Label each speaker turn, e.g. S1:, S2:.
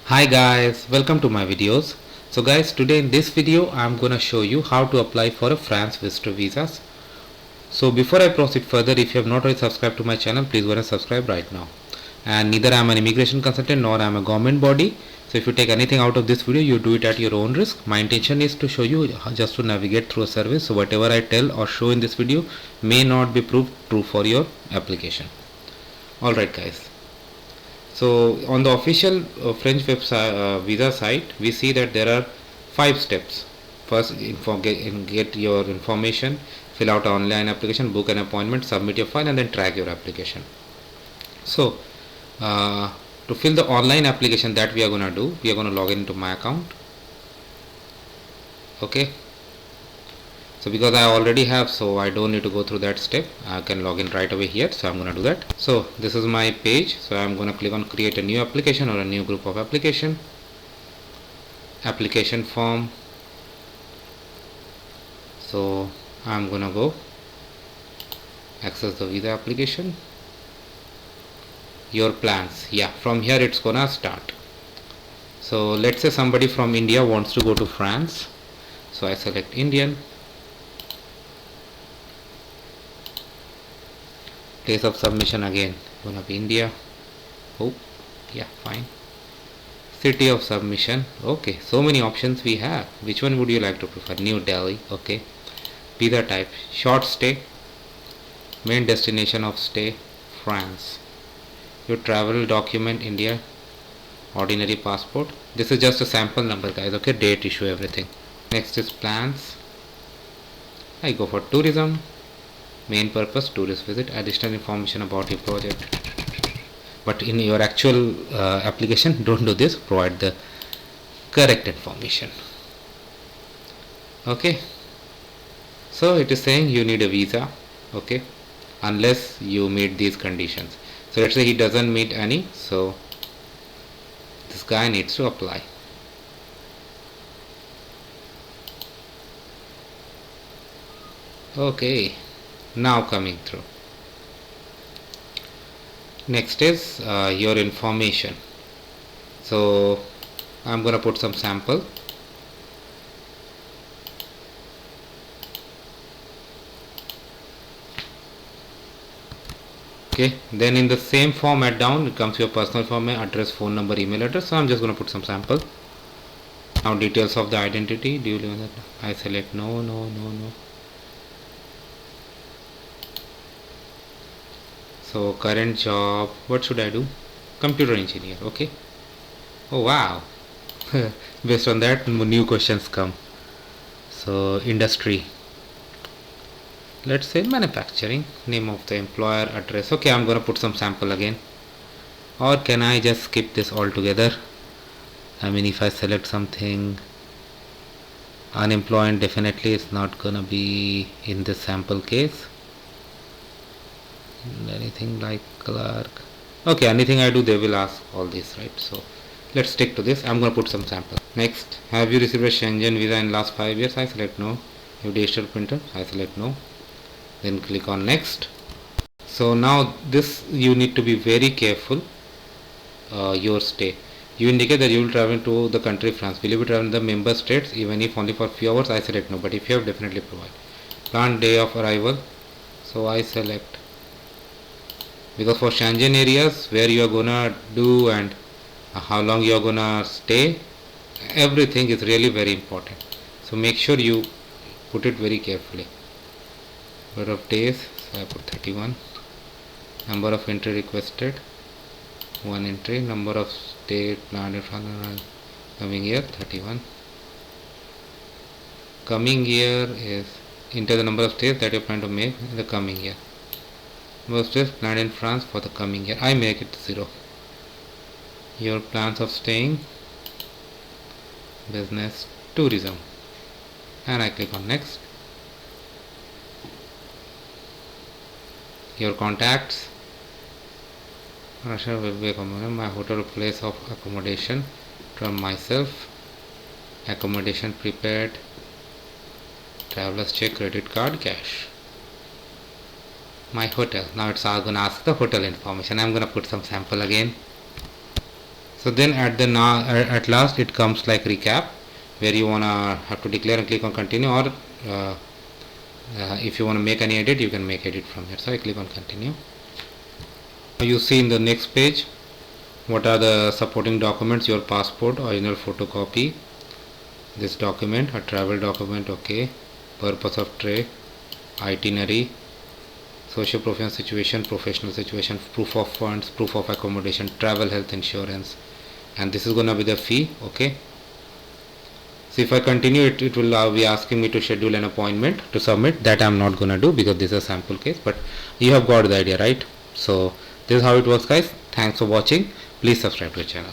S1: Hi guys, welcome to my videos. So guys, today in this video I'm gonna show you how to apply for a France visitor visas. So before I proceed further, if you have not already subscribed to my channel, please go and subscribe right now. And neither I am an immigration consultant nor I am a government body. So if you take anything out of this video, you do it at your own risk. My intention is to show you just to navigate through a service. So whatever I tell or show in this video may not be proved true for your application. Alright guys. So on the official French website visa site, we see that there are 5 steps. First, get your information, fill out an online application, book an appointment, submit your file, and then track your application. So to fill the online application that we are gonna do, we are gonna log into my account. Okay. So because I already have, so I don't need to go through that step. I can log in right away here. So I'm going to do that. So this is my page. So I'm going to click on create a new application or a new group of application. Application form. So I'm going to go access the visa application. Your plans. Yeah, from here it's going to start. So let's say somebody from India wants to go to France. So I select Indian. Place of submission again gonna be India. Oh yeah, fine. City of submission. Okay, so many options we have. Which one would you like to prefer? New Delhi. Okay. Visa type short stay. Main destination of stay France. Your travel document India. Ordinary passport. This is just a sample number guys. Okay, date, issue, everything. Next is plans. I go for tourism. Main purpose tourist visit. Additional information about your project. But in your actual application, don't do this. Provide the correct information. Okay. So it is saying you need a visa. Okay. Unless you meet these conditions. So let's say he doesn't meet any. So this guy needs to apply. Okay. Now coming through. Next is your information. So I'm gonna put some sample. Okay, then in the same format down it comes your personal format, address, phone number, email address. So I'm just gonna put some sample. Now details of the identity. Do you live in that? I select no. So current job, what should I do? Computer engineer. Okay. Oh wow. Based on that new questions come. So industry, let's say manufacturing. Name of the employer, address. Okay, I'm gonna put some sample again. Or can I just skip this altogether? I mean, if I select something unemployed, definitely it's not gonna be in this sample case. Anything like clerk. Okay, anything I do they will ask all this, right? So let's stick to this. I'm gonna put some sample. Next, have you received a Schengen visa in last 5 years? I select no. You digital printer? I select no. Then click on next. So now this you need to be very careful. Your stay. You indicate that you will travel to the country France. Will you be traveling to the member states even if only for few hours? I select no. But if you have, definitely provide. Planned day of arrival. So I select, because for Schengen areas where you are gonna do and how long you are gonna stay, everything is really very important. So make sure you put it very carefully. Number of days, so I put 31. Number of entry requested, 1 entry. Number of stay planned in coming year, 31. Coming year is enter the number of stays that you plan to make in the coming year. Number of stays planned in France for the coming year. I make it 0. Your plans of staying, business, tourism, and I click on next. Your contacts, Russia will be my hotel place of accommodation from myself, accommodation prepared, traveler's check, credit card, cash. My hotel. Now it's all gonna ask the hotel information. I'm gonna put some sample again. So then at last it comes like recap, where you wanna have to declare and click on continue, or if you want to make any edit, you can make edit from here. So I click on continue. Now you see in the next page what are the supporting documents: your passport, original photocopy, this document, a travel document, okay, purpose of trip, itinerary, social professional situation, proof of funds, proof of accommodation, travel health insurance, and this is gonna be the fee, okay. So if I continue, it will be asking me to schedule an appointment to submit. That I'm not gonna do because this is a sample case, but you have got the idea, right? So this is how it works, guys. Thanks for watching. Please subscribe to the channel.